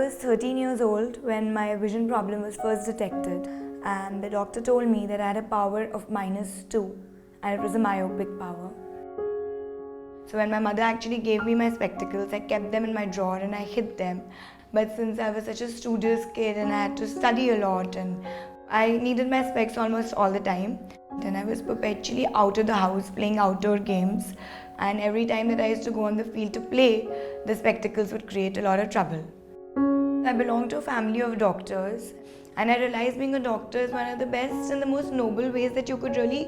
was 13 years old when my vision problem was first detected, and the doctor told me that I had a power of -2 and it was a myopic power. So when my mother actually gave me my spectacles, I kept them in my drawer and I hid them. But since I was such a studious kid and I had to study a lot and I needed my specs almost all the time, then I was perpetually out of the house playing outdoor games, and every time that I used to go on the field to play, the spectacles would create a lot of trouble. I belong to a family of doctors, and I realized being a doctor is one of the best and the most noble ways that you could really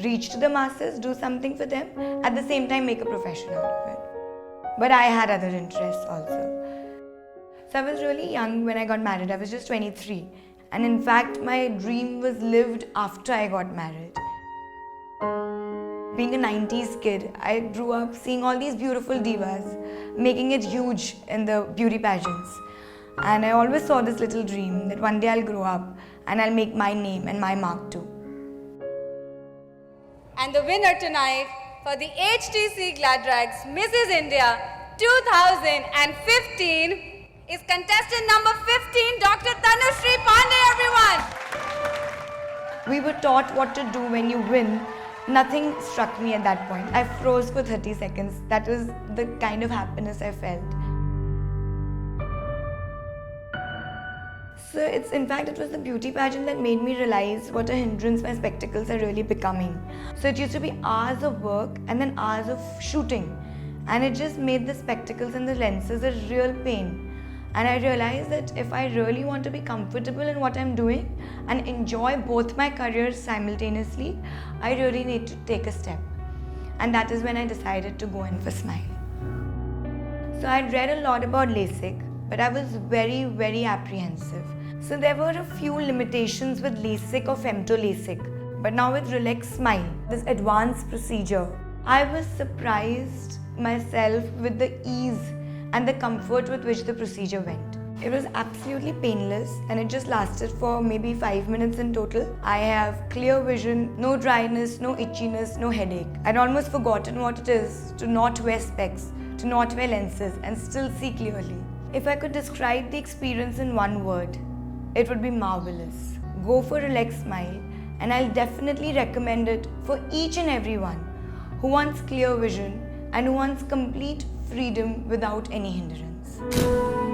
reach to the masses, do something for them, at the same time make a profession out of it. But I had other interests also. So I was really young when I got married. I was just 23. And in fact, my dream was lived after I got married. Being a 90s kid, I grew up seeing all these beautiful divas making it huge in the beauty pageants. And I always saw this little dream that one day I'll grow up and I'll make my name and my mark too. And the winner tonight for the HTC Gladrags Mrs. India 2015 is contestant number 15, Dr. Tanushree Pandey, everyone. We were taught what to do when you win. Nothing struck me at that point. I froze for 30 seconds. That was the kind of happiness I felt. So in fact, it was the beauty pageant that made me realize what a hindrance my spectacles are really becoming. So it used to be hours of work and then hours of shooting. And it just made the spectacles and the lenses a real pain. And I realized that if I really want to be comfortable in what I'm doing and enjoy both my careers simultaneously, I really need to take a step. And that is when I decided to go in for Smile. So I'd read a lot about LASIK, but I was very, very apprehensive. So there were a few limitations with LASIK or femto-LASIK. But now with Relax Smile, this advanced procedure, I was surprised myself with the ease and the comfort with which the procedure went. It was absolutely painless and it just lasted for maybe 5 minutes in total. I have clear vision, no dryness, no itchiness, no headache. I'd almost forgotten what it is to not wear specs, to not wear lenses and still see clearly. If I could describe the experience in one word, it would be marvelous. Go for Relax Smile, and I'll definitely recommend it for each and everyone who wants clear vision and who wants complete freedom without any hindrance.